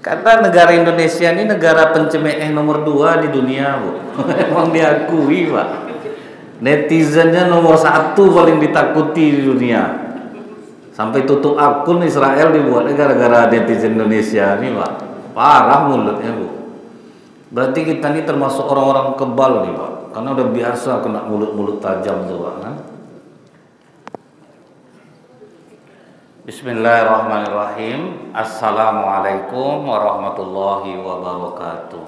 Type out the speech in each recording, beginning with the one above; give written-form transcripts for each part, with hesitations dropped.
Karena negara Indonesia ini negara pencemeh nomor 2 di dunia, Bu. Emang diakui, Pak. Netizennya nomor 1 paling ditakuti di dunia. Sampai tutup akun Israel dibuat gara-gara netizen Indonesia ini, Pak. Parah mulutnya, Bu. Berarti kita ini termasuk orang-orang kebal nih, Pak. Karena udah biasa kena mulut-mulut tajam tuh, Pak, kan? Bismillahirrahmanirrahim. Assalamualaikum warahmatullahi wabarakatuh.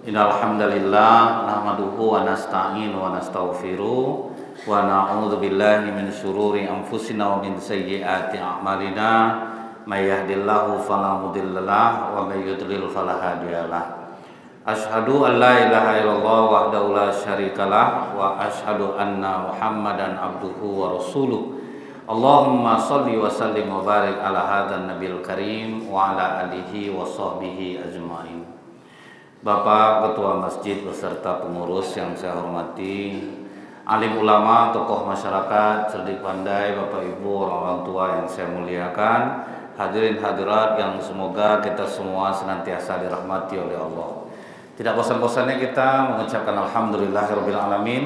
Innal hamdalillah nahmaduhu wa nasta'inu wa nastaghfiruh wa na'udzu billahi min syururi anfusina wa min sayyiati a'malina. May yahdihillahu fala mudhillalah wa may yudlil fala hadiyalah. Asyhadu an la ilaha illallah wahdahu la syarikalah wa asyhadu anna Muhammadan abduhu wa rasuluh. Allahumma sholli wa sallim wa barik ala hadzal nabiyil karim wa ala alihi wa sahbihi ajmain. Bapak Ketua Masjid beserta pengurus yang saya hormati, alim ulama, tokoh masyarakat, cerdik pandai, Bapak Ibu, orang tua yang saya muliakan, hadirin hadirat yang semoga kita semua senantiasa dirahmati oleh Allah. Tidak bosan-bosannya kita mengucapkan alhamdulillahirabbil alamin,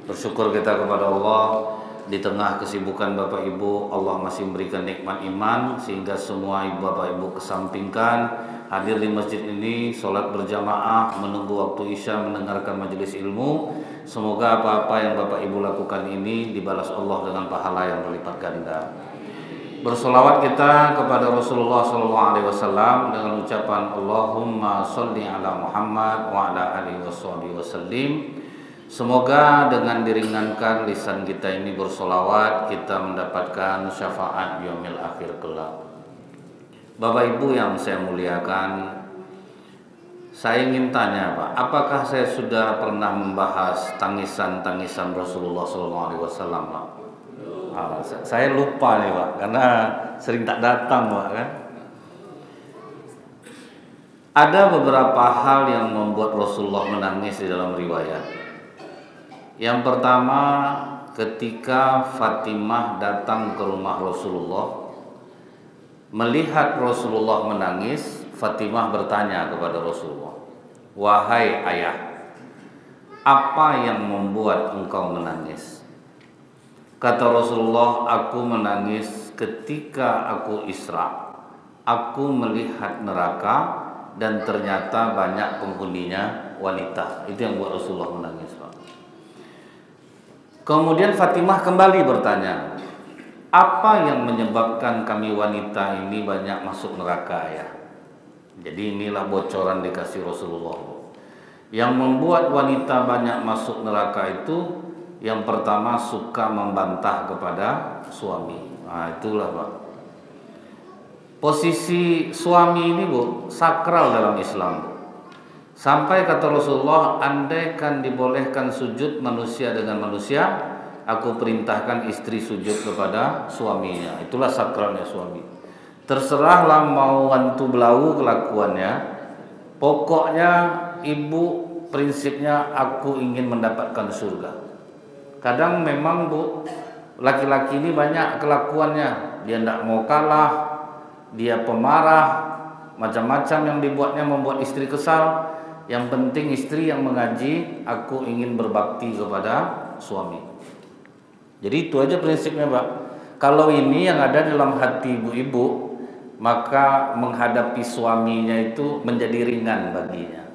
bersyukur kita kepada Allah. Di tengah kesibukan Bapak Ibu, Allah masih memberikan nikmat iman sehingga semua ibu Bapak Ibu kesampingkan hadir di masjid ini, sholat berjamaah, menunggu waktu isya, mendengarkan majelis ilmu. Semoga apa-apa yang Bapak Ibu lakukan ini dibalas Allah dengan pahala yang berlipat ganda. Bersolawat kita kepada Rasulullah SAW dengan ucapan Allahumma sholli ala Muhammad wa ala alihi wasallim. Semoga dengan diringankan lisan kita ini bersolawat, kita mendapatkan syafaat yaumil akhir kelak. Bapak Ibu yang saya muliakan, saya ingin tanya, Pak, apakah saya sudah pernah membahas tangisan-tangisan Rasulullah SAW, Pak? Saya lupa nih, Pak, karena sering tak datang, Pak, kan? Ada beberapa hal yang membuat Rasulullah menangis di dalam riwayat. Yang pertama, ketika Fatimah datang ke rumah Rasulullah, melihat Rasulullah menangis, Fatimah bertanya kepada Rasulullah, "Wahai ayah, apa yang membuat engkau menangis?" Kata Rasulullah, "Aku menangis ketika aku Isra. Aku melihat neraka dan ternyata banyak penghuninya wanita." Itu yang buat Rasulullah menangis, Pak. Kemudian Fatimah kembali bertanya, "Apa yang menyebabkan kami wanita ini banyak masuk neraka, ya?" Jadi inilah bocoran dikasih Rasulullah. Yang membuat wanita banyak masuk neraka itu, yang pertama suka membantah kepada suami. Nah, itulah, Pak. Posisi suami ini, Bu, sakral dalam Islam, Bu. Sampai kata Rasulullah, andaikan dibolehkan sujud manusia dengan manusia, aku perintahkan istri sujud kepada suaminya. Itulah sakralnya suami. Terserahlah mau wantu belau kelakuannya. Pokoknya ibu prinsipnya aku ingin mendapatkan surga. Kadang memang, Bu, laki-laki ini banyak kelakuannya. Dia tidak mau kalah, dia pemarah, macam-macam yang dibuatnya membuat istri kesal. Yang penting istri yang mengaji, aku ingin berbakti kepada suami. Jadi itu aja prinsipnya, Pak. Kalau ini yang ada dalam hati ibu-ibu, maka menghadapi suaminya itu menjadi ringan baginya.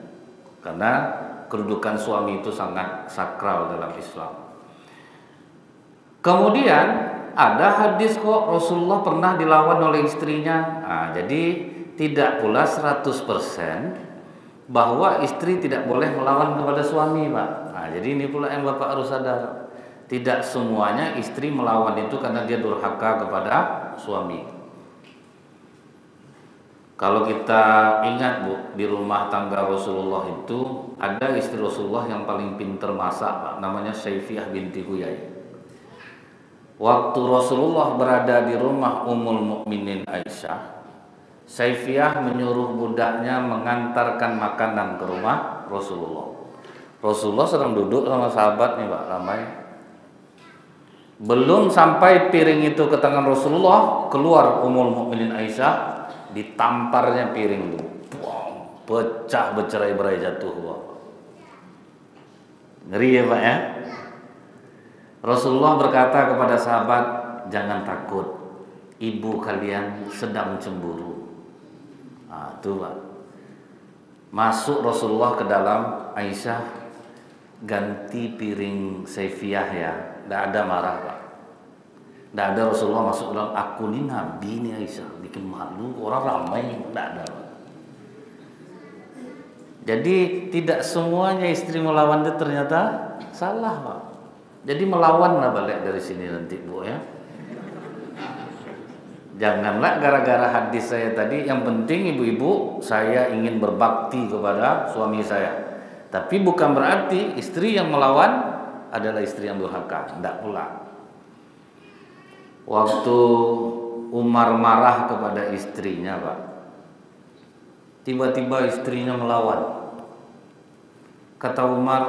Karena kedudukan suami itu sangat sakral dalam Islam. Kemudian ada hadis kok Rasulullah pernah dilawan oleh istrinya. Nah, jadi tidak pula 100% bahwa istri tidak boleh melawan kepada suami, Pak. Nah, jadi ini pula yang Bapak harus sadar. Tidak semuanya istri melawan itu karena dia durhaka kepada suami. Kalau kita ingat, Bu, di rumah tangga Rasulullah itu ada istri Rasulullah yang paling pintar masak, Pak. Namanya Syaifiyah binti Huyai. Waktu Rasulullah berada di rumah Ummul Mukminin Aisyah, Syaifiyah menyuruh budaknya mengantarkan makanan ke rumah Rasulullah. Rasulullah sedang duduk sama sahabat nih, Pak, ramai. Belum sampai piring itu ke tangan Rasulullah, keluar Ummul Mukminin Aisyah. ditamparnya piring tuh. Pecah bercerai-berai jatuh, Pak. Ngeri ya, Pak ya? Rasulullah berkata kepada sahabat, jangan takut, ibu kalian sedang cemburu. Nah, itu Pak. Masuk Rasulullah ke dalam, Aisyah ganti piring Saifiyah ya. Tidak ada marah Pak. Tidak ada Rasulullah masuk ke dalam, aku ini Nabi nih Aisyah, bikin malu orang ramai, tidak ada Pak. Jadi tidak semuanya istri melawan itu ternyata salah Pak. Jadi melawan lah balik dari sini nanti Bu ya. Janganlah gara-gara hadis saya tadi, yang penting ibu-ibu saya ingin berbakti kepada suami saya. Tapi bukan berarti istri yang melawan adalah istri yang durhaka, tidak pula. Waktu Umar marah kepada istrinya Pak, tiba-tiba istrinya melawan. Kata Umar,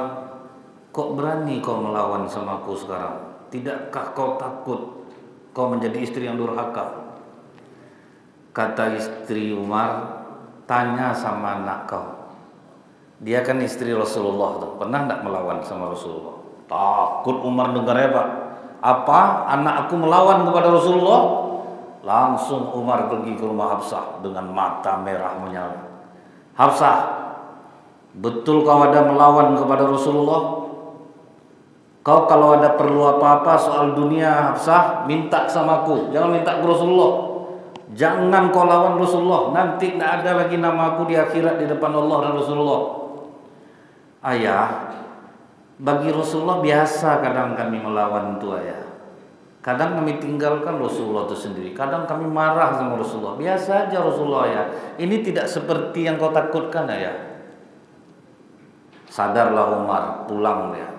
kok berani kau melawan sama aku sekarang? Tidakkah kau takut kau menjadi istri yang durhaka? Kata istri Umar, tanya sama anak kau. Dia kan istri Rasulullah tuh, pernah tidak melawan sama Rasulullah? Takut Umar dengarnya Pak. Apa? Anak aku melawan kepada Rasulullah? Langsung Umar pergi ke rumah Hafsah dengan mata merah menyala. Hafsah, betul kau ada melawan kepada Rasulullah? Kau kalau ada perlu apa-apa soal dunia Hafsah, minta sama aku, jangan minta ke Rasulullah. Jangan kau lawan Rasulullah, nanti tidak ada lagi nama aku di akhirat di depan Allah dan Rasulullah. Ayah, bagi Rasulullah biasa kadang kami melawan itu ayah. Kadang kami tinggalkan Rasulullah itu sendiri, kadang kami marah sama Rasulullah. Biasa aja Rasulullah ya. Ini tidak seperti yang kau takutkan ayah. Sadarlah Umar, pulang dia.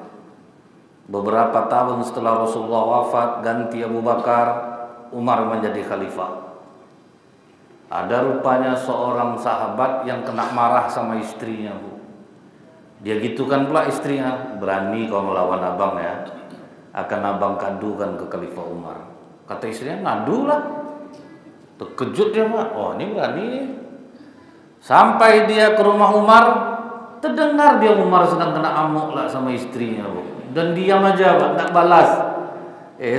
Beberapa tahun setelah Rasulullah wafat, ganti Abu Bakar, Umar menjadi khalifah. Ada rupanya seorang sahabat yang kena marah sama istrinya Bu. Dia gitukan pula istrinya, berani kau melawan abang ya, akan abang kadukan ke Khalifah Umar. Kata istrinya, ngadu lah. Terkejut dia Pak, oh ini berani nih. Sampai dia ke rumah Umar, terdengar dia Umar sedang kena amuk lah sama istrinya Bu. Dan diam aja Pak, tak balas.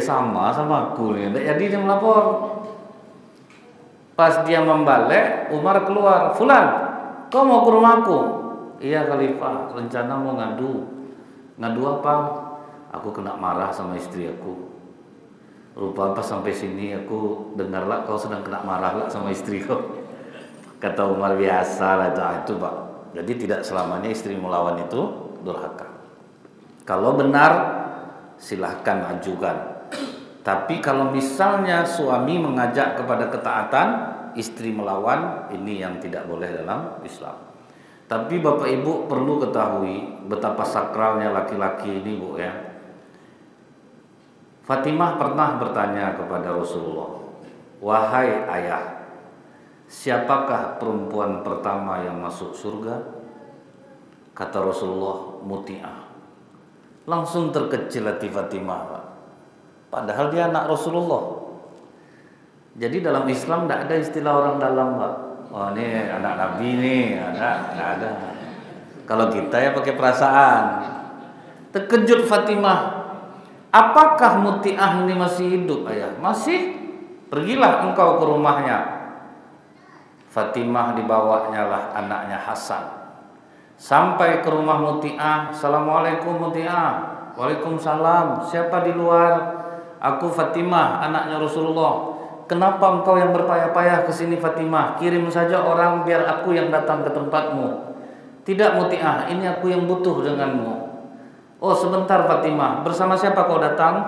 Sama aku nih, tak jadi dia melapor. Pas dia membalik, Umar keluar, Fulan, kau mau ke rumahku? Iya Khalifah, rencana mau ngadu. Ngadu apa? Aku kena marah sama istri aku. Rupa pas sampai sini aku dengarlah kau sedang kena marah lah sama istri kau. Kata Umar, biasa lah itu Pak. Jadi tidak selamanya istri melawan itu durhaka. Kalau benar silahkan ajukan. Tapi kalau misalnya suami mengajak kepada ketaatan, istri melawan, ini yang tidak boleh dalam Islam. Tapi Bapak Ibu perlu ketahui betapa sakralnya laki-laki ini Bu ya. Fatimah pernah bertanya kepada Rasulullah, wahai ayah, siapakah perempuan pertama yang masuk surga? Kata Rasulullah, Muti'ah. Langsung terkecil hati Fatimah Pak. Padahal dia anak Rasulullah. Jadi dalam Islam tidak ada istilah orang dalam Pak. Oh ini anak Nabi nih, ada. Kalau kita ya pakai perasaan. Terkejut Fatimah. Apakah Muti'ah ini masih hidup ayah? Masih? Pergilah engkau ke rumahnya. Fatimah dibawanya lah anaknya Hasan. Sampai ke rumah Muti'ah. Assalamualaikum Muti'ah. Waalaikumsalam. Siapa di luar? Aku Fatimah, anaknya Rasulullah. Kenapa engkau yang berpayah-payah ke sini Fatimah? Kirim saja orang biar aku yang datang ke tempatmu. Tidak Muti'ah, ini aku yang butuh denganmu. Oh sebentar Fatimah, bersama siapa kau datang?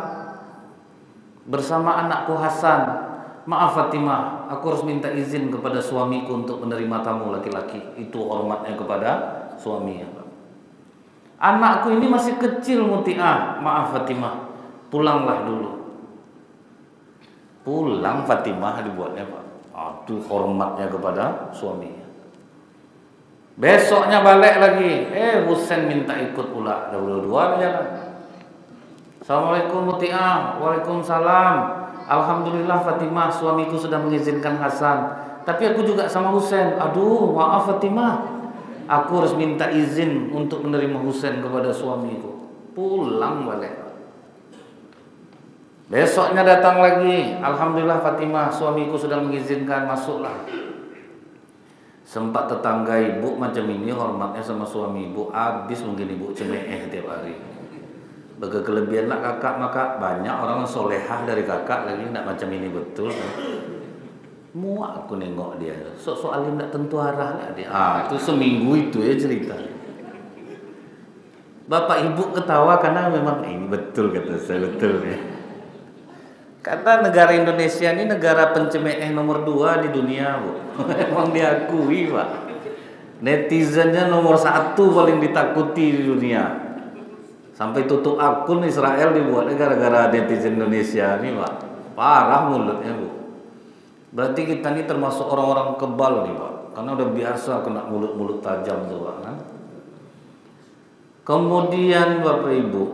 Bersama anakku Hasan. Maaf Fatimah, aku harus minta izin kepada suamiku untuk menerima tamu laki-laki. Itu hormatnya kepada suaminya. Anakku ini masih kecil Muti'ah. Maaf Fatimah, pulanglah dulu. Pulang Fatimah dibuatnya Pak. Aduh hormatnya kepada suaminya. Besoknya balik lagi. Husain minta ikut pula. Dua-dua jalan. Assalamualaikum Muti'ah. Waalaikumsalam. Alhamdulillah Fatimah, suamiku sudah mengizinkan Hasan. Tapi aku juga sama Husain. Aduh, maaf Fatimah. Aku harus minta izin untuk menerima Husain kepada suamiku. Pulang balik. Besoknya datang lagi. Alhamdulillah Fatimah, suamiku sudah mengizinkan, masuklah. Sempat tetangga ibu macam ini hormatnya sama suami ibu, habis mungkin ibu cemeeh tiap hari. Bagi kelebihan lah kakak, maka banyak orang solehah dari kakak lagi tidak macam ini betul. Muak aku nengok dia. Soalnya tidak tentu arah lah dia. Itu seminggu itu ya cerita. Bapak ibu ketawa karena memang ini betul kata saya, betul ya. Kata negara Indonesia ini negara pencemeeh nomor 2 di dunia, Bu. Memang diakui, Pak. Netizennya nomor 1 paling ditakuti di dunia. Sampai tutup akun Israel dibuatnya gara-gara netizen Indonesia ini, Pak. Parah mulutnya, Bu. Berarti kita ini termasuk orang-orang kebal nih, Pak. Karena udah biasa kena mulut-mulut tajam tuh, Pak. Kan? Kemudian Bapak Ibu,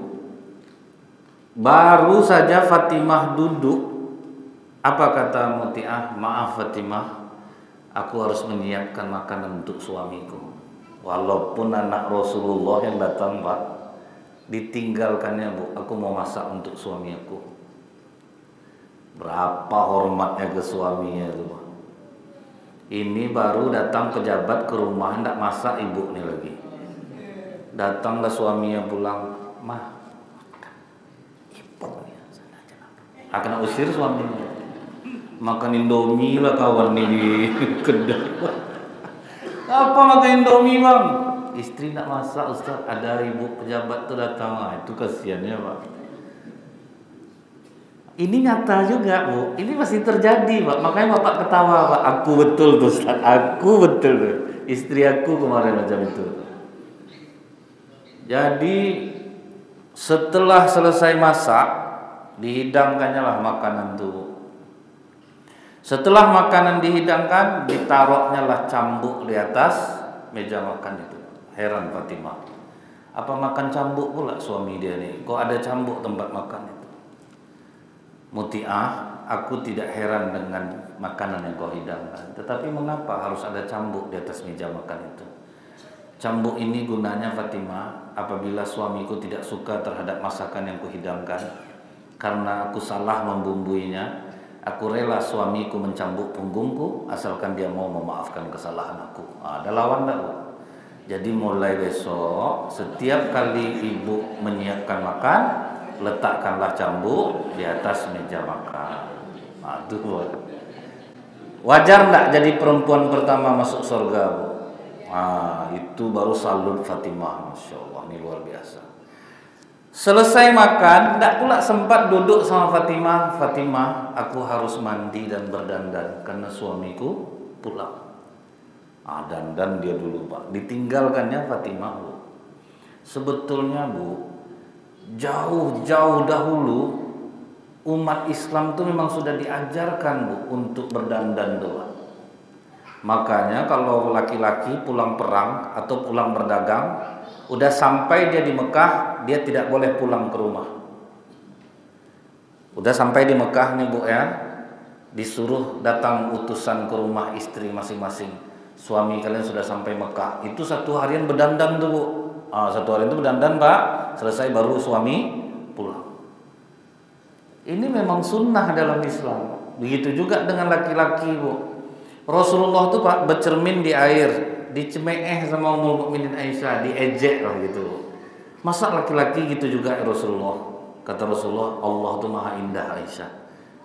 baru saja Fatimah duduk, apa kata Muti'ah? Maaf Fatimah, aku harus menyiapkan makanan untuk suamiku. Walaupun anak Rasulullah yang datang, Pak, ditinggalkannya, Bu, aku mau masak untuk suami aku. Berapa hormatnya ke suaminya itu, Pak. Ini baru datang pejabat ke rumah, hendak masak ibu nih lagi. Datanglah suaminya pulang, mah, akan usir suaminya. Makan Indomie lah kawan ini kedai. Apa makan Indomie bang? Istri nak masak Ustaz, ada ibu pejabat tuh datang. Itu kasihannya Pak. Ini nyata juga Bu. Ini masih terjadi Pak. Makanya Bapak ketawa Pak. Aku betul tuh Ustaz. Aku betul tuh. Istri aku kemarin macam itu. Jadi setelah selesai masak, dihidangkannya lah makanan itu. Setelah makanan dihidangkan, ditaruhnya lah cambuk di atas meja makan itu. Heran Fatimah, apa makan cambuk pula suami dia nih? Kok ada cambuk tempat makan itu? Muti'ah, aku tidak heran dengan makanan yang kau hidangkan. Tetapi mengapa harus ada cambuk di atas meja makan itu? Cambuk ini gunanya Fatimah, apabila suamiku tidak suka terhadap masakan yang kuhidangkan, karena aku salah membumbuinya, aku rela suamiku mencambuk punggungku asalkan dia mau memaafkan kesalahan aku. Ada lawan tak, Bu? Jadi mulai besok setiap kali ibu menyiapkan makan, letakkanlah cambuk di atas meja makan. Aduh, wajar tak jadi perempuan pertama masuk surga, Bu? Itu baru salut Fatimah, Masya Allah, ini luar biasa. Selesai makan, tidak pula sempat duduk sama Fatimah. Fatimah, aku harus mandi dan berdandan karena suamiku pulang. Dandan dia dulu Pak. Ditinggalkannya Fatimah, Bu. Sebetulnya Bu, jauh-jauh dahulu umat Islam itu memang sudah diajarkan Bu untuk berdandan doang. Makanya kalau laki-laki pulang perang atau pulang berdagang, udah sampai dia di Mekah, dia tidak boleh pulang ke rumah. Udah sampai di Mekah nih Bu ya, disuruh datang utusan ke rumah istri masing-masing. Suami kalian sudah sampai Mekah, itu 1 harian berdandan tuh Bu. 1 harian itu berdandan Pak, selesai baru suami pulang. Ini memang sunnah dalam Islam. Begitu juga dengan laki-laki Bu. Rasulullah tuh Pak bercermin di air, dicemeeh sama Ummul Mukminin Aisyah, diejek lah gitu. Masa laki-laki gitu juga ya Rasulullah? Kata Rasulullah, Allah tuh maha indah Aisyah,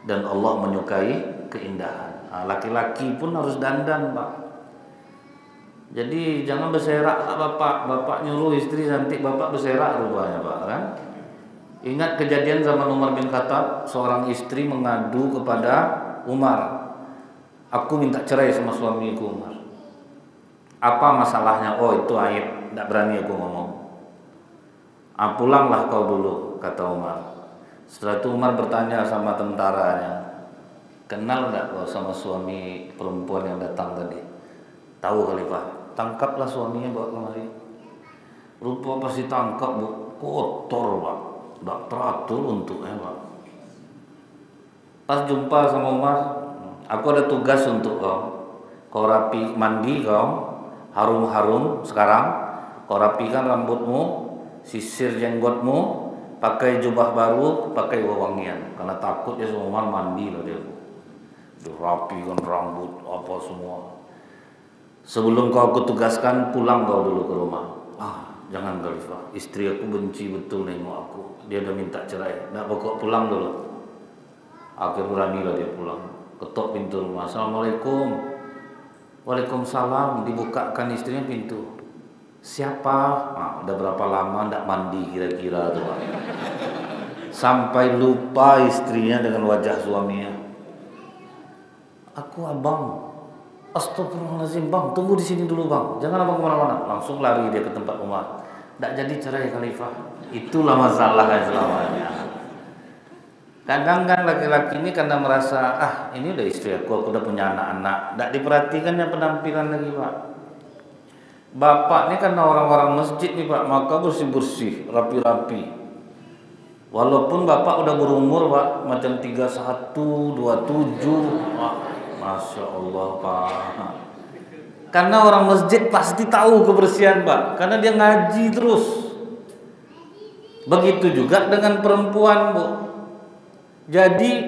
dan Allah menyukai keindahan. Laki-laki pun harus dandan Pak. Jadi jangan berserak bapak nyuruh istri cantik, bapak berserak rupanya Pak kan? Ingat kejadian zaman Umar bin Khattab, seorang istri mengadu kepada Umar, aku minta cerai sama suamiku Umar. Apa masalahnya? Oh itu aib, tidak berani aku ngomong. Pulanglah kau dulu, kata Umar. Setelah itu Umar bertanya sama tentaranya, kenal tidak kau sama suami perempuan yang datang tadi? Tahu Khalifah. Tangkaplah suaminya bawa kemari. Rupa pas ditangkap Bu, kotor Pak, tidak teratur untuknya Pak. Pas jumpa sama Umar, aku ada tugas untuk kau. kau rapi mandi kau, harum-harum sekarang, kau rapikan rambutmu, sisir jenggotmu, pakai jubah baru, pakai wewangian, karena takut dia semua mandi loh dia. Rapikan rambut apa semua. Sebelum kau aku tugaskan, pulang kau dulu ke rumah. Jangan Khalifah, istri aku benci betul nengok aku. Dia udah minta cerai. Nak pokok pulang dulu. Akhirnya beranilah dia pulang. Ketok pintu rumah. Assalamualaikum. Waalaikumsalam. Dibukakan istrinya pintu. Siapa? Udah berapa lama ndak mandi kira-kira tuh. Sampai lupa istrinya dengan wajah suaminya. Aku abang. Astagfirullahaladzim bang, tunggu di sini dulu bang, jangan abang kemana-mana. Langsung lari dia ke tempat Umar. Tidak jadi cerai Khalifah. Itulah masalahnya selamanya. Kadang kan laki-laki ini karena merasa ini udah istri aku udah punya anak-anak, tidak diperhatikannya penampilan lagi pak. Bapak ini karena orang-orang masjid nih pak, maka bersih-bersih, rapi-rapi. Walaupun bapak udah berumur pak, macam 31, 27. Masya Allah Pak. Karena orang masjid pasti tahu kebersihan Pak, karena dia ngaji terus. Begitu juga dengan perempuan Bu. Jadi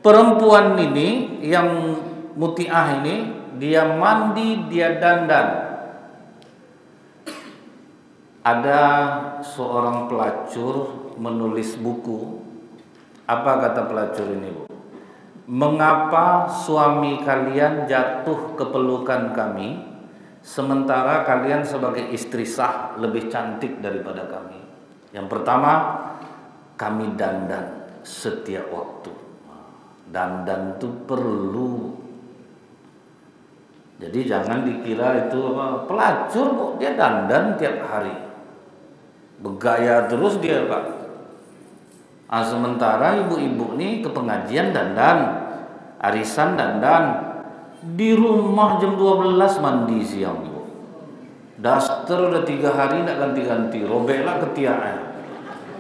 perempuan ini yang mutiah ini, dia mandi, dia dandan. Ada seorang pelacur menulis buku. Apa kata pelacur ini Bu? Mengapa suami kalian jatuh ke pelukan kami, sementara kalian sebagai istri sah lebih cantik daripada kami? Yang pertama, kami dandan setiap waktu. Dandan itu perlu. Jadi jangan dikira itu pelacur kok dia dandan tiap hari. Bergaya terus dia Pak. Sementara ibu-ibu nih ke pengajian dandan, arisan dandan, di rumah jam 12 mandi siang ibu. Daster udah 3 hari tidak ganti-ganti, robeklah ketiaknya.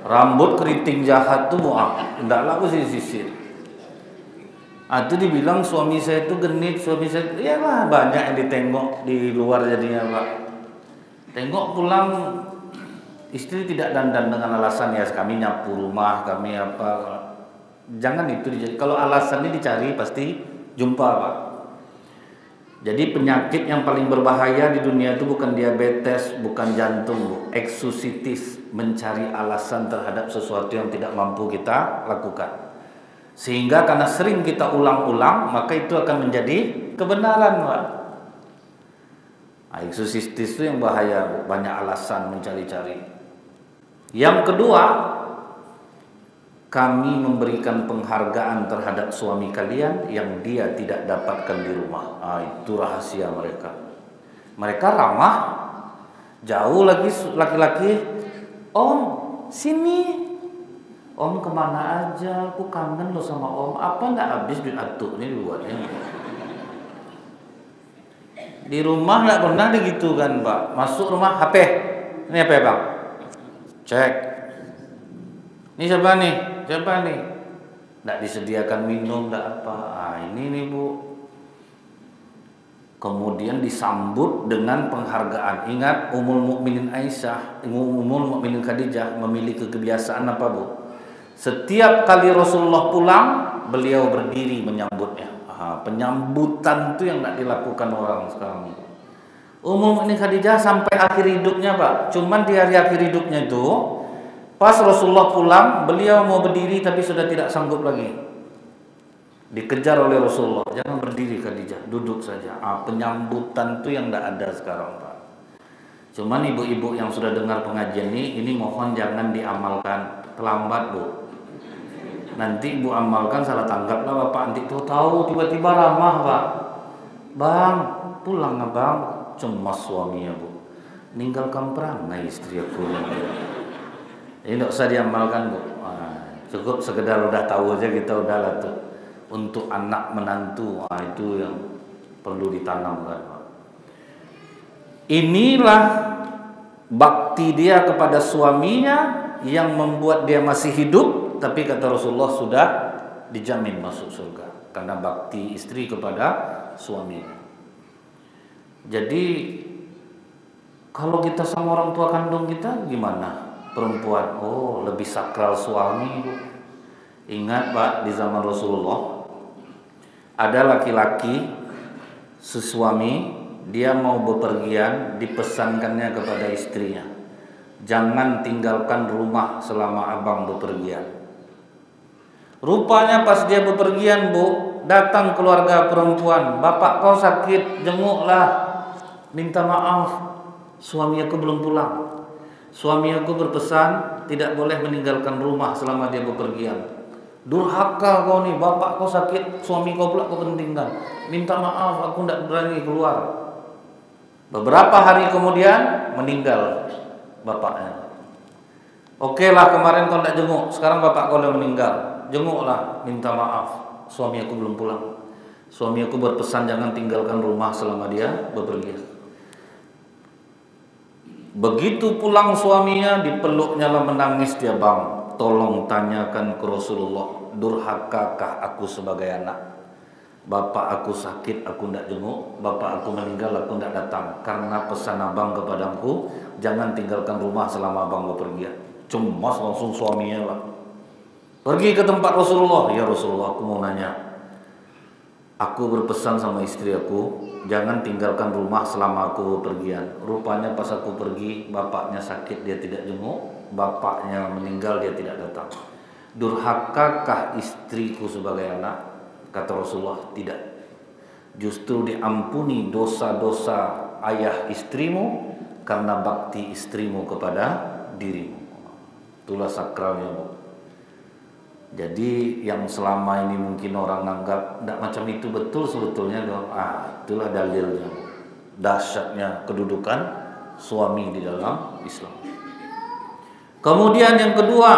Rambut keriting jahat tuh ndaklah aku sisir. Itu dibilang suami saya itu genit, suami saya ya lah banyak yang ditengok di luar jadinya Pak. Tengok pulang istri tidak dandan dengan alasan ya kami nyapu rumah, kami apa. Jangan itu dijadi. Kalau alasannya dicari pasti jumpa Pak. Jadi penyakit yang paling berbahaya di dunia itu bukan diabetes, bukan jantung Bu. Eksusitis, mencari alasan terhadap sesuatu yang tidak mampu kita lakukan. Sehingga karena sering kita ulang-ulang, maka itu akan menjadi kebenaran Pak. Eksusitis itu yang bahaya Bu. Banyak alasan mencari-cari. Yang kedua, kami memberikan penghargaan terhadap suami kalian yang dia tidak dapatkan di rumah. Itu rahasia mereka. Mereka ramah. Jauh lagi laki-laki, Om sini, Om kemana aja? Aku kangen loh sama Om. Apa nggak habis duit atuk ini buatnya? Di rumah nggak pernah begitu kan Pak. Masuk rumah HP, ini apa ya Bang? Cek. Ini siapa nih? Siapa nih? Tidak disediakan minum, tidak apa. Ini nih Bu. Kemudian disambut dengan penghargaan. Ingat Ummul Mukminin Aisyah, Ummul Mukminin Khadijah memiliki kebiasaan apa Bu? Setiap kali Rasulullah pulang, beliau berdiri menyambutnya. Penyambutan itu yang tidak dilakukan orang sekarang. Ummul Mukminin Khadijah sampai akhir hidupnya Pak. Cuman di hari akhir hidupnya itu, pas Rasulullah pulang, beliau mau berdiri tapi sudah tidak sanggup lagi. Dikejar oleh Rasulullah, jangan berdiri Khadijah, duduk saja. Penyambutan itu yang tidak ada sekarang Pak. Cuman ibu-ibu yang sudah dengar pengajian ini mohon jangan diamalkan. Terlambat Bu. Nanti ibu amalkan salah tanggap lah Bapak. Nanti tahu tiba-tiba ramah Pak. Bang, pulang Bang. Cemas suaminya Bu. Ninggalkan perangai istri aku. Ini tidak usah diamalkan Bu. Cukup sekedar udah tahu aja kita udah lah tuh. Untuk anak menantu itu yang perlu ditanamkan Pak. Inilah bakti dia kepada suaminya yang membuat dia masih hidup, tapi kata Rasulullah sudah dijamin masuk surga karena bakti istri kepada suaminya. Jadi kalau kita sama orang tua kandung kita gimana? Perempuan, oh lebih sakral suami. Ingat Pak, di zaman Rasulullah ada laki-laki sesuami, dia mau bepergian, dipesankannya kepada istrinya, jangan tinggalkan rumah selama abang bepergian. Rupanya pas dia bepergian, Bu, datang keluarga perempuan, bapak kau sakit, jenguklah, minta maaf, suami aku belum pulang. Suami aku berpesan tidak boleh meninggalkan rumah selama dia bepergian. Durhaka kau nih, bapak kau sakit, suami kau pula kau pentingkan. Minta maaf, aku tidak berani keluar. Beberapa hari kemudian meninggal bapaknya. Oke lah, kemarin kau tidak jenguk, sekarang bapak kau udah meninggal, jenguklah, minta maaf, suami aku belum pulang. Suami aku berpesan jangan tinggalkan rumah selama dia bepergian. Begitu pulang suaminya, dipeluknya lah menangis dia, bang, tolong tanyakan ke Rasulullah, durhakakah aku sebagai anak? Bapak aku sakit, aku tidak jenguk. Bapak aku meninggal, aku tidak datang. Karena pesan abang kepadaku, jangan tinggalkan rumah selama abang bepergian. Cemas langsung suaminya, Pak. Pergi ke tempat Rasulullah. Ya Rasulullah, aku mau nanya. Aku berpesan sama istri aku, jangan tinggalkan rumah selama aku bepergian. Rupanya pas aku pergi, bapaknya sakit, dia tidak jenguk. Bapaknya meninggal, dia tidak datang. Durhakakah istriku sebagai anak? Kata Rasulullah, tidak. Justru diampuni dosa-dosa ayah istrimu karena bakti istrimu kepada dirimu. Itulah sakralnya, Bu. Jadi yang selama ini mungkin orang anggap tidak macam itu betul, sebetulnya itulah dalilnya, dahsyatnya kedudukan suami di dalam Islam. Kemudian yang kedua,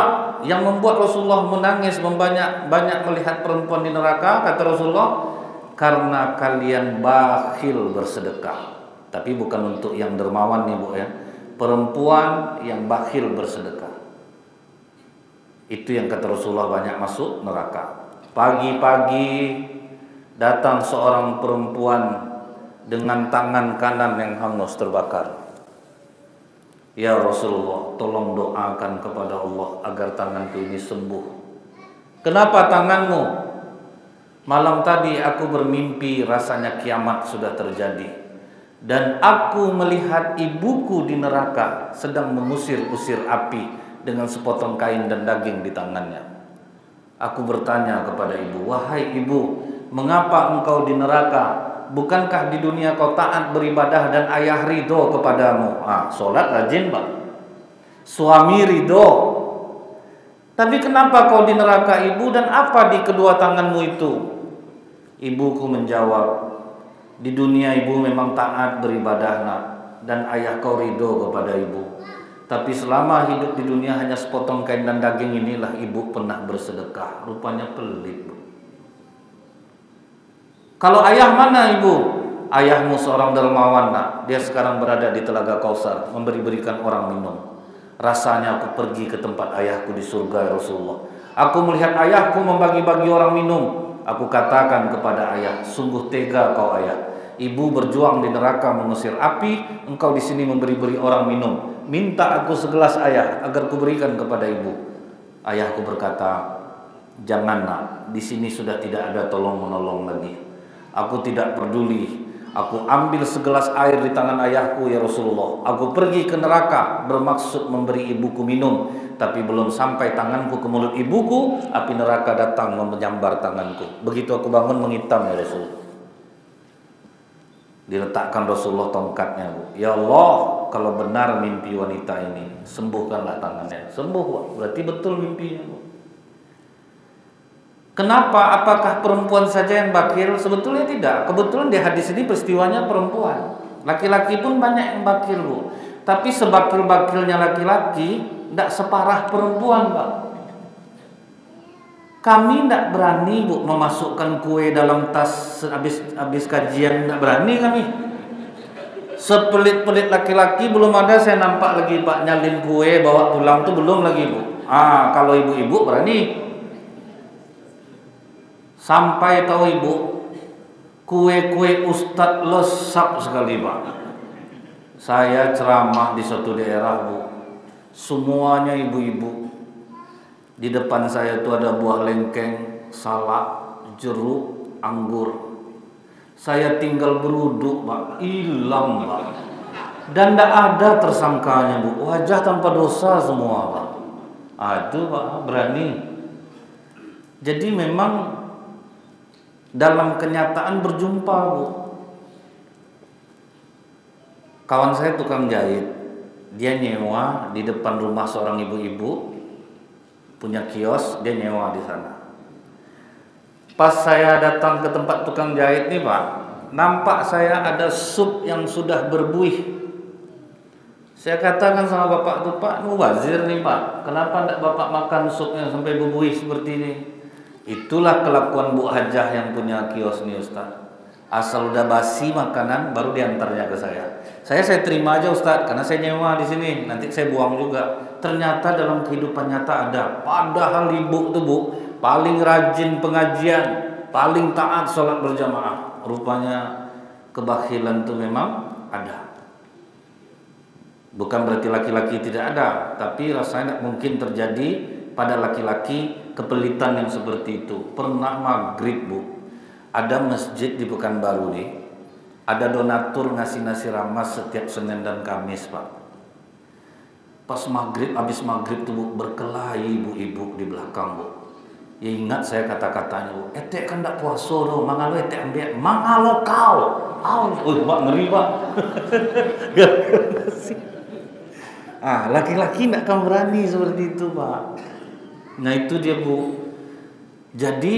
yang membuat Rasulullah menangis banyak melihat perempuan di neraka, kata Rasulullah, karena kalian bakhil bersedekah. Tapi bukan untuk yang dermawan nih, Bu ya. Perempuan yang bakhil bersedekah. Itu yang kata Rasulullah banyak masuk neraka. Pagi-pagi datang seorang perempuan dengan tangan kanan yang hangus terbakar. Ya Rasulullah, tolong doakan kepada Allah agar tanganku ini sembuh. Kenapa tanganmu? Malam tadi aku bermimpi rasanya kiamat sudah terjadi. Dan aku melihat ibuku di neraka sedang mengusir-usir api dengan sepotong kain dan daging di tangannya. Aku bertanya kepada ibu, wahai ibu, mengapa engkau di neraka? Bukankah di dunia kau taat beribadah dan ayah ridho kepadamu? Sholat rajin, Pak. Suami ridho. Tapi kenapa kau di neraka, ibu, dan apa di kedua tanganmu itu? Ibuku menjawab, di dunia ibu memang taat beribadah, nak, dan ayah kau ridho kepada ibu. Tapi selama hidup di dunia hanya sepotong kain dan daging inilah ibu pernah bersedekah. Rupanya pelit, Bu. Kalau ayah mana, ibu? Ayahmu seorang dermawan, nak. Dia sekarang berada di Telaga Kausar, memberi-berikan orang minum. Rasanya aku pergi ke tempat ayahku di surga, ya Rasulullah. Aku melihat ayahku membagi-bagi orang minum. Aku katakan kepada ayah, sungguh tega kau ayah. Ibu berjuang di neraka mengusir api, engkau di sini memberi-beri orang minum. Minta aku segelas ayah agar kuberikan kepada ibu. Ayahku berkata, jangan, nak, di sini sudah tidak ada tolong-menolong lagi. Aku tidak peduli. Aku ambil segelas air di tangan ayahku, ya Rasulullah. Aku pergi ke neraka bermaksud memberi ibuku minum. Tapi belum sampai tanganku ke mulut ibuku, api neraka datang menyambar tanganku. Begitu aku bangun menghitam, ya Rasulullah. Diletakkan Rasulullah tongkatnya, Bu. Ya Allah, kalau benar mimpi wanita ini, sembuhkanlah tangannya. Sembuh, Bu. Berarti betul mimpinya, Bu. Kenapa? Apakah perempuan saja yang bakil? Sebetulnya tidak. Kebetulan di hadis ini peristiwanya perempuan. Laki-laki pun banyak yang bakil, Bu. Tapi sebakil-bakilnya laki-laki tidak separah perempuan, Pak. Kami tidak berani, Bu, memasukkan kue dalam tas habis kajian. Tidak berani kami. Sepelit-pelit laki-laki belum ada saya nampak lagi, Pak, nyalin kue bawa pulang tuh belum lagi, Bu. Kalau ibu-ibu berani. Sampai tahu ibu, Kue-kue ustadz lesap sekali Pak. Saya ceramah di suatu daerah Bu, semuanya ibu-ibu. Di depan saya itu ada buah lengkeng, salak, jeruk, anggur. Saya tinggal beruduk Pak, hilang Pak. Dan tidak ada tersangkanya Bu, wajah tanpa dosa semua Pak. Aduh Pak, berani. Jadi memang dalam kenyataan berjumpa Bu. Kawan saya tukang jahit, dia nyewa di depan rumah seorang ibu-ibu, punya kios, dia nyewa di sana. Pas saya datang ke tempat tukang jahit nih Pak, nampak saya ada sup yang sudah berbuih. Saya katakan sama bapak tuh, Pak, mubazir nih Pak, kenapa tidak bapak makan supnya sampai berbuih seperti ini? Itulah kelakuan Bu Hajah yang punya kios nih Ustaz. Asal udah basi makanan baru diantarnya ke saya. Saya terima aja Ustaz, karena saya nyewa di sini, nanti saya buang juga. Ternyata dalam kehidupan nyata ada. Padahal ibu tuh Bu paling rajin pengajian, paling taat sholat berjamaah. Rupanya kebakhilan tuh memang ada. Bukan berarti laki-laki tidak ada, tapi rasanya mungkin terjadi pada laki-laki kepelitan yang seperti itu. Pernah maghrib Bu, ada masjid di Pekanbaru nih, ada donatur ngasih nasi ramas setiap Senin dan Kamis Pak. Pas maghrib, habis maghrib tuh Bu, berkelahi ibu-ibu di belakang Bu. Ya ingat saya kata-katanya Bu, etek kan tak puasa doh, mangalo etek ambil, mangalo kau. Pak ngeri Pak. Laki-laki tidak akan berani seperti itu Pak. Nah itu dia Bu. Jadi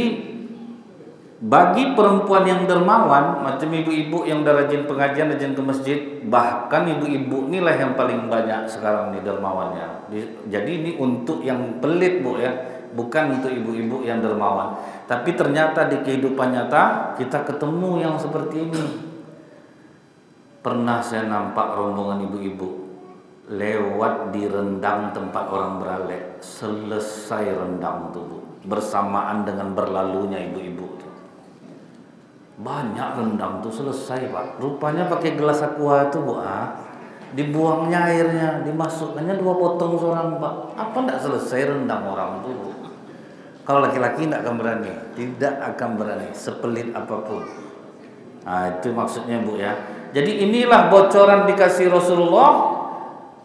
bagi perempuan yang dermawan, macam ibu-ibu yang udah rajin pengajian, rajin ke masjid, bahkan ibu-ibu inilah yang paling banyak sekarang nih dermawannya. Jadi ini untuk yang pelit Bu ya, bukan untuk ibu-ibu yang dermawan. Tapi ternyata di kehidupan nyata kita ketemu yang seperti ini. Pernah saya nampak rombongan ibu-ibu lewat di rendang tempat orang beralek, selesai rendang tuh Bu, bersamaan dengan berlalunya ibu-ibu tuh. Banyak rendang tuh selesai Pak. Rupanya pakai gelas aqua tuh Bu, dibuangnya airnya, dimasukkannya 2 potong seorang Pak. Apa enggak selesai rendang orang tuh Bu? Kalau laki-laki enggak akan berani, tidak akan berani, sepelit apapun. Itu maksudnya Bu ya. Jadi inilah bocoran dikasih Rasulullah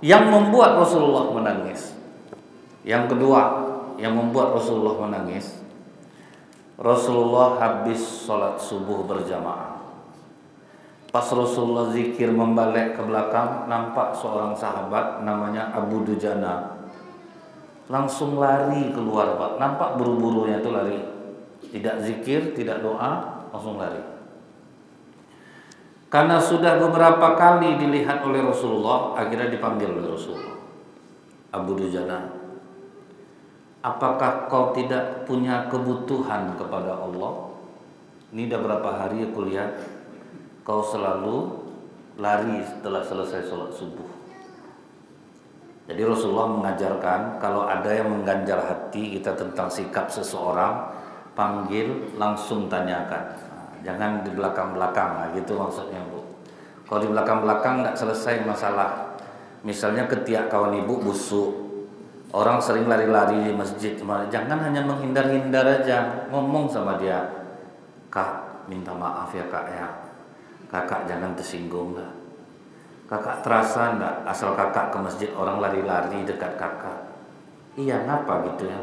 yang membuat Rasulullah menangis. Yang kedua yang membuat Rasulullah menangis, Rasulullah habis sholat subuh berjamaah. Pas Rasulullah zikir membalik ke belakang, nampak seorang sahabat namanya Abu Dujana langsung lari keluar Pak. Nampak buru-burunya itu lari, tidak zikir, tidak doa, langsung lari. Karena sudah beberapa kali dilihat oleh Rasulullah, akhirnya dipanggil oleh Rasulullah. Abu Dujana, apakah kau tidak punya kebutuhan kepada Allah? Ini udah berapa hari aku lihat kau selalu lari setelah selesai sholat subuh. Jadi Rasulullah mengajarkan kalau ada yang mengganjal hati kita tentang sikap seseorang, panggil, langsung tanyakan. Jangan di belakang-belakang, gitu maksudnya Bu. Kalau di belakang-belakang nggak selesai masalah. Misalnya ketiak kawan ibu busuk, orang sering lari-lari di masjid, jangan hanya menghindar-hindar aja, ngomong sama dia, Kak, minta maaf ya Kak ya, Kakak jangan tersinggung lah. Kakak terasa enggak asal kakak ke masjid orang lari-lari dekat kakak? Iya, ngapa gitu ya?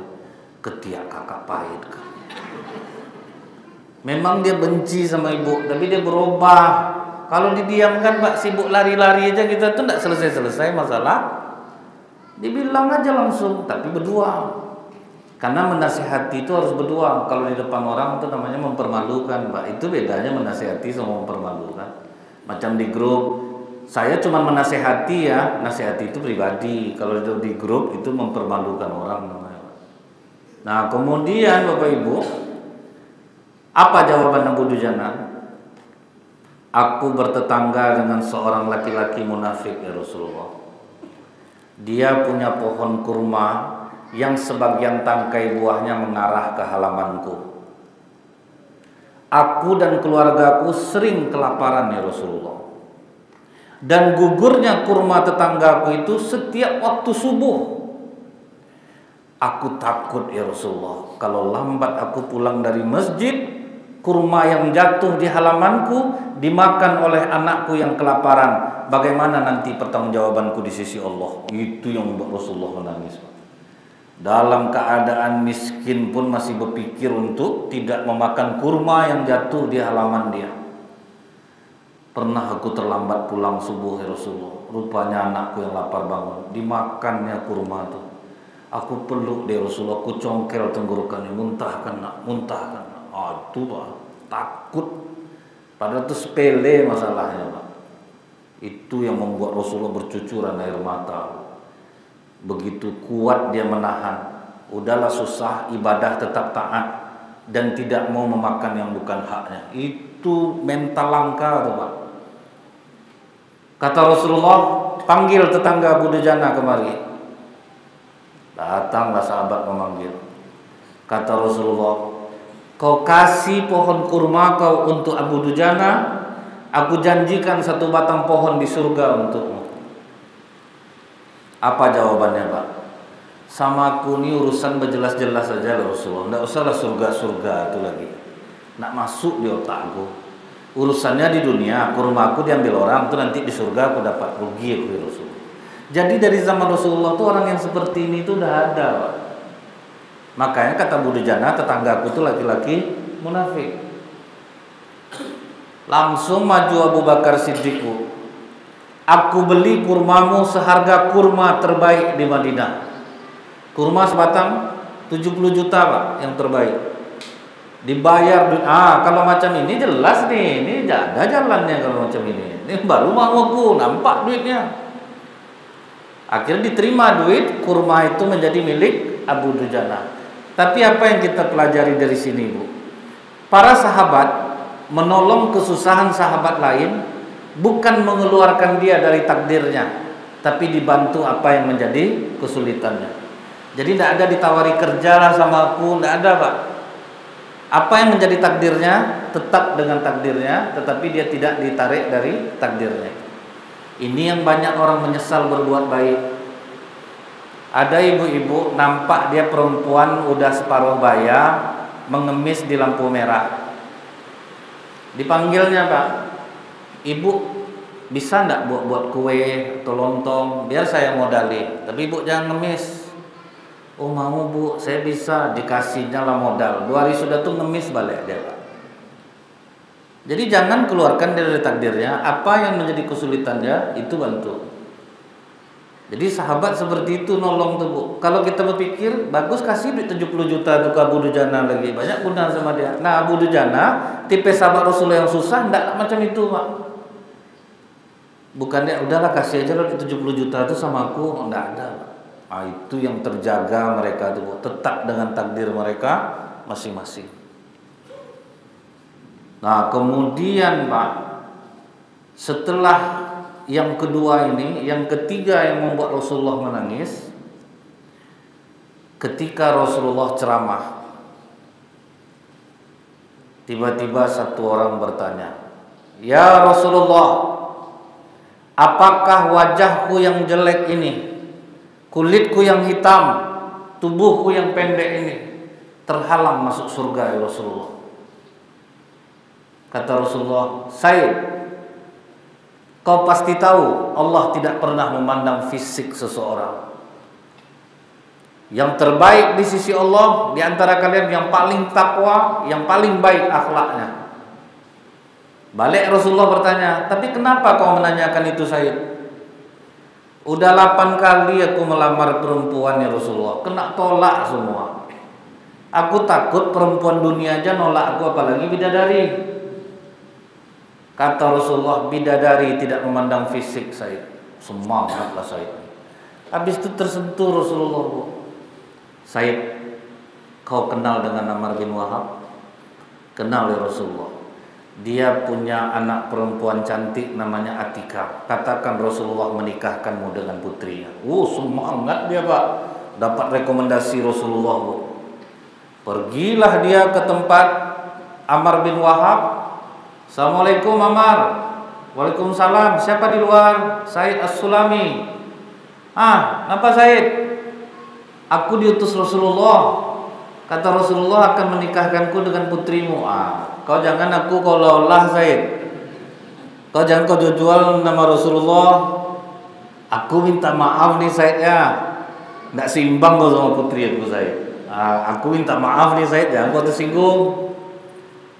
Ketiak kakak pahit Kak. Memang dia benci sama ibu, tapi dia berubah. Kalau didiamkan Pak, sibuk lari-lari aja kita tuh enggak selesai-selesai masalah. Dibilang aja langsung, tapi berdua. Karena menasihati itu harus berdua. Kalau di depan orang itu namanya mempermalukan Pak. Itu bedanya menasihati sama mempermalukan. Macam di grup, saya cuma menasihati ya, nasihati itu pribadi. Kalau di grup itu mempermalukan orang namanya. Nah kemudian Bapak Ibu, apa jawaban Abu Dujana? Aku bertetangga dengan seorang laki-laki munafik ya Rasulullah. Dia punya pohon kurma yang sebagian tangkai buahnya mengarah ke halamanku. Aku dan keluargaku sering kelaparan ya Rasulullah. Dan gugurnya kurma tetanggaku itu setiap waktu subuh. Aku takut ya Rasulullah, kalau lambat aku pulang dari masjid, kurma yang jatuh di halamanku dimakan oleh anakku yang kelaparan. Bagaimana nanti pertanggungjawabanku di sisi Allah? Itu yang membuat Rasulullah menangis. Dalam keadaan miskin pun masih berpikir untuk tidak memakan kurma yang jatuh di halaman dia. Pernah aku terlambat pulang subuh ya Rasulullah, rupanya anakku yang lapar bangun, dimakannya kurma itu. Aku peluk dia Rasulullah, aku congkel tenggorokannya, muntahkan nak, muntahkan nak. Itu Pak, takut. Padahal itu sepele masalahnya Pak. Itu yang membuat Rasulullah bercucuran air mata. Begitu kuat dia menahan. Udahlah susah, ibadah tetap taat dan tidak mau memakan yang bukan haknya. Itu mental langka tuh Pak. Kata Rasulullah, panggil tetangga Abu Dujana kemari. Datanglah sahabat memanggil. Kata Rasulullah, kau kasih pohon kurma kau untuk Abu Dujana, aku janjikan satu batang pohon di surga untukmu. Apa jawabannya Pak? Sama aku ini urusan berjelas-jelas saja Rasulullah. Tidak usahlah surga-surga itu lagi. Nak masuk di otakku. Urusannya di dunia, kurma aku diambil orang, itu nanti di surga aku dapat rugi aku ya Rasulullah. Jadi dari zaman Rasulullah itu orang yang seperti ini itu udah ada Pak. Makanya kata Abu Dujana, tetanggaku itu laki-laki munafik. Langsung maju Abu Bakar Siddiq, aku beli kurmamu seharga kurma terbaik di Madinah. Kurma sebatang 70 juta Pak, yang terbaik. Dibayar. Kalau macam ini jelas nih, ini ada jalannya kalau macam ini. Ini baru mau aku nampak duitnya. Akhirnya diterima duit, kurma itu menjadi milik Abu Dujana. Tapi apa yang kita pelajari dari sini Bu? Para sahabat menolong kesusahan sahabat lain bukan mengeluarkan dia dari takdirnya, tapi dibantu apa yang menjadi kesulitannya. Jadi tidak ada ditawari kerja lah sama aku, tidak ada Pak. Apa yang menjadi takdirnya tetap dengan takdirnya, tetapi dia tidak ditarik dari takdirnya. Ini yang banyak orang menyesal berbuat baik. Ada ibu-ibu nampak dia perempuan udah separuh baya mengemis di lampu merah. Dipanggilnya Pak, ibu bisa enggak buat kue atau lontong biar saya modali, tapi ibu jangan ngemis. Oh mau Bu, saya bisa, dikasihnya lah modal. 2 hari sudah tuh ngemis balik dia Pak. Jadi jangan keluarkan dari takdirnya, apa yang menjadi kesulitannya itu bantu. Jadi sahabat seperti itu nolong tuh Bu. Kalau kita berpikir bagus kasih duit 70 juta tuh ke Abu Dujana lagi, banyak guna sama dia. Nah Abu Dujana tipe sahabat Rasulullah yang susah, enggak macam itu Pak. Bukan dia udahlah kasih aja loh 70 juta itu sama aku, enggak ada Pak. Itu yang terjaga mereka itu tetap dengan takdir mereka masing-masing. Nah kemudian Pak, setelah yang kedua ini, yang ketiga yang membuat Rasulullah menangis, ketika Rasulullah ceramah, tiba-tiba satu orang bertanya, ya Rasulullah, apakah wajahku yang jelek ini, kulitku yang hitam, tubuhku yang pendek ini terhalang masuk surga ya Rasulullah? Kata Rasulullah, Said, kau pasti tahu Allah tidak pernah memandang fisik seseorang. Yang terbaik di sisi Allah di antara kalian yang paling takwa, yang paling baik akhlaknya. Balik Rasulullah bertanya, tapi kenapa kau menanyakan itu Said? Udah 8 kali aku melamar perempuan ya Rasulullah, kena tolak semua. Aku takut perempuan dunia aja nolak aku, apalagi bidadari. Kata Rasulullah, bidadari tidak memandang fisik Said. Semangatlah Said. Habis itu tersentuh Rasulullah, Bu. Said, kau kenal dengan Amr bin Wahab? Kenal ya Rasulullah. Dia punya anak perempuan cantik namanya Atika. Katakan Rasulullah menikahkanmu dengan putrinya. Semangat dia Pak. Dapat rekomendasi Rasulullah, Bu. Pergilah dia ke tempat Amr bin Wahab. Assalamualaikum Amr. Waalaikumsalam. Siapa di luar? Said As-Sulami. Kenapa Said? Aku diutus Rasulullah. Kata Rasulullah akan menikahkanku dengan putrimu. Kau jangan aku kalau lah Said. Kau jangan kau jual nama Rasulullah. Aku minta maaf nih Said ya. Nggak seimbang kau sama putri aku Said. Aku minta maaf nih Said, jangan kau tersinggung.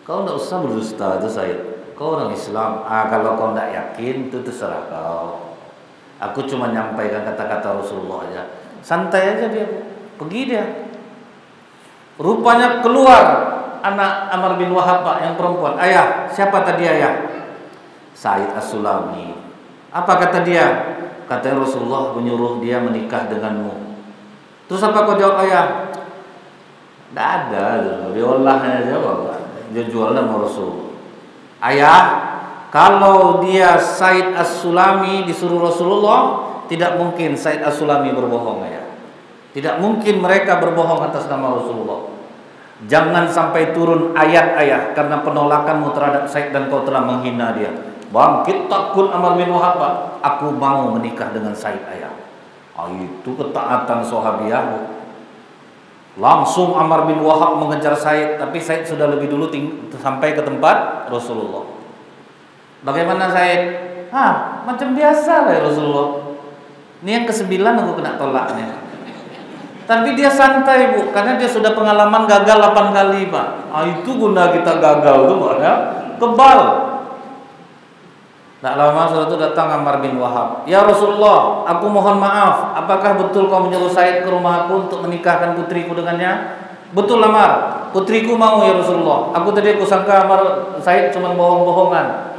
Kau nggak usah berdusta itu Said. Kau orang Islam. Kalau kau nggak yakin itu terserah kau. Aku cuma nyampaikan kata-kata Rasulullah aja. Santai aja dia. Pergi dia. Rupanya keluar anak Amr bin Wahab Pak, yang perempuan. Ayah, siapa tadi ayah? Said As-Sulami. Apa kata dia? Kata Rasulullah menyuruh dia menikah denganmu. Terus apa kau jawab ayah? Tidak ada. Dia olahnya jawab. Dia jual nama Rasul. Ayah, kalau dia Said As-Sulami disuruh Rasulullah, tidak mungkin Said As-Sulami berbohong ayah. Tidak mungkin mereka berbohong atas nama Rasulullah. Jangan sampai turun ayat ayah karena penolakanmu terhadap Said dan kau telah menghina dia. Bangkit takut Amr bin Wahab, aku mau menikah dengan Said ayah. Itu ketaatan sahabiah. Langsung Amr bin Wahab mengejar Said, tapi Said sudah lebih dulu sampai ke tempat Rasulullah. Bagaimana Said? Macam biasa lah ya Rasulullah. Ini yang ke-9 aku kena tolaknya. Tapi dia santai Bu, karena dia sudah pengalaman gagal 8 kali Pak. Itu guna kita gagal tuh Pak ya. Kebal. Tak lama setelah itu datang Amr bin Wahab. Ya Rasulullah, aku mohon maaf. Apakah betul kau menyuruh Said ke rumah aku untuk menikahkan putriku dengannya? Betul Amr, putriku mau ya Rasulullah. Aku sangka Said cuma bohong-bohongan.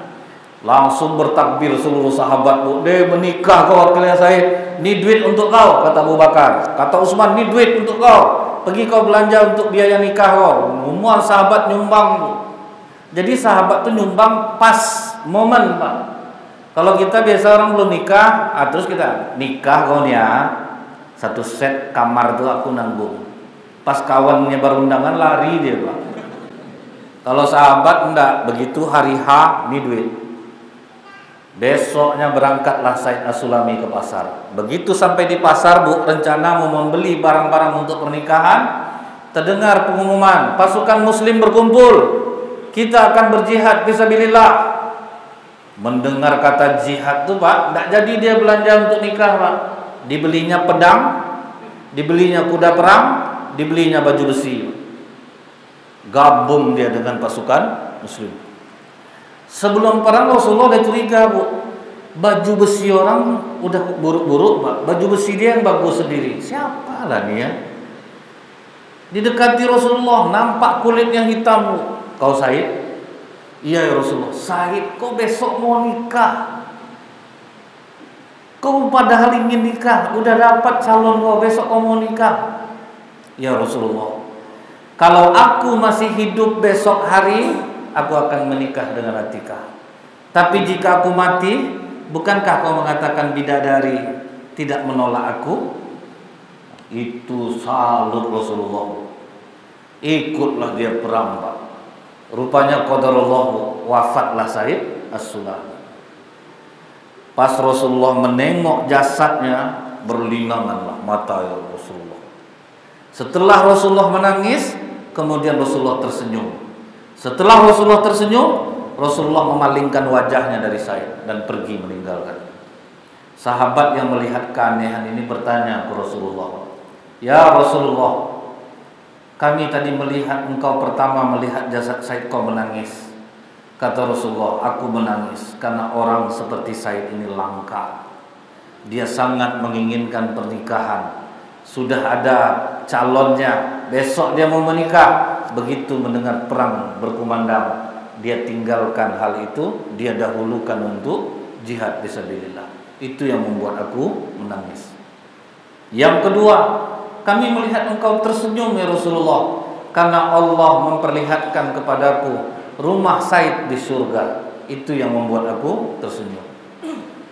Langsung bertakbir seluruh sahabat Bu. Dia menikah kau wakilnya Said. Ini duit untuk kau, kata Abu Bakar. Kata Utsman, ini duit untuk kau. Pergi kau belanja untuk biaya nikah kau. Semua sahabat nyumbang Bu. Jadi sahabat tuh nyumbang pas momen Pak. Kalau kita biasa orang belum nikah, terus kita nikah kau nih ya, 1 set kamar tuh aku nanggung. Pas kawannya baru undangan lari dia Pak. Kalau sahabat enggak, begitu hari H ini duit. Besoknya berangkatlah Said As-Sulami ke pasar. Begitu sampai di pasar Bu, rencana mau membeli barang-barang untuk pernikahan, terdengar pengumuman, pasukan muslim berkumpul. Kita akan berjihad fisabilillah. Mendengar kata jihad tuh Pak, tidak jadi dia belanja untuk nikah Pak. Dibelinya pedang, dibelinya kuda perang, dibelinya baju besi. Gabung dia dengan pasukan muslim. Sebelum perang Rasulullah udah curiga Bu. Baju besi orang udah buruk-buruk Pak. Baju besi dia yang bagus sendiri. Siapa lah nih ya? Didekati Rasulullah, nampak kulitnya hitam Bu. Kau Said? Iya ya Rasulullah. Said, kau besok mau nikah. Kau padahal ingin nikah, udah dapat calon kau, besok kau mau nikah. Ya Rasulullah, kalau aku masih hidup besok hari, aku akan menikah dengan Atikah. Tapi jika aku mati, bukankah kau mengatakan bidadari tidak menolak aku? Itu salut Rasulullah. Ikutlah dia perang Pak. Rupanya qadarullah, wafatlah Said As-Sulami. Pas Rasulullah menengok jasadnya, berlinanganlah mata ya Rasulullah. Setelah Rasulullah menangis, kemudian Rasulullah tersenyum. Setelah Rasulullah tersenyum, Rasulullah memalingkan wajahnya dari Said dan pergi meninggalkan. Sahabat yang melihat keanehan ini bertanya ke Rasulullah, "Ya Rasulullah, kami tadi melihat engkau pertama melihat jasad Said kau menangis." Kata Rasulullah, "Aku menangis karena orang seperti Said ini langka. Dia sangat menginginkan pernikahan. Sudah ada calonnya, besok dia mau menikah. Begitu mendengar perang berkumandang, dia tinggalkan hal itu, dia dahulukan untuk jihad fisabilillah. Itu yang membuat aku menangis. Yang kedua, kami melihat engkau tersenyum ya Rasulullah, karena Allah memperlihatkan kepadaku rumah Said di surga. Itu yang membuat aku tersenyum.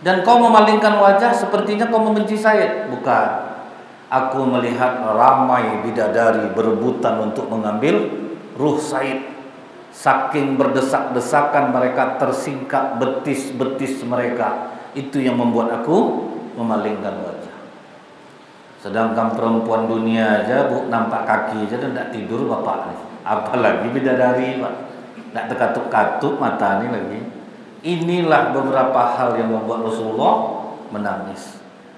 Dan kau memalingkan wajah, sepertinya kau membenci Said." "Bukan. Aku melihat ramai bidadari berebutan untuk mengambil ruh Said. Saking berdesak-desakan mereka, tersingkap betis-betis mereka. Itu yang membuat aku memalingkan wajah. Sedangkan perempuan dunia aja bu, nampak kaki aja dan tidak tidur bapak nih. Apalagi bidadari pak, tidak terkatup-katup mata ini lagi. Inilah beberapa hal yang membuat Rasulullah menangis.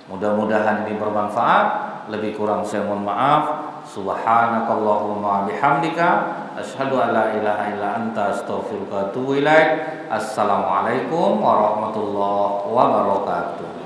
Mudah-mudahan ini bermanfaat. Lebih kurang saya mohon maaf. Subhanakallahumma bihamdika asyhadu an la ilaha illa anta astaghfiruka wa atubu ilaik. Assalamualaikum warahmatullahi wabarakatuh.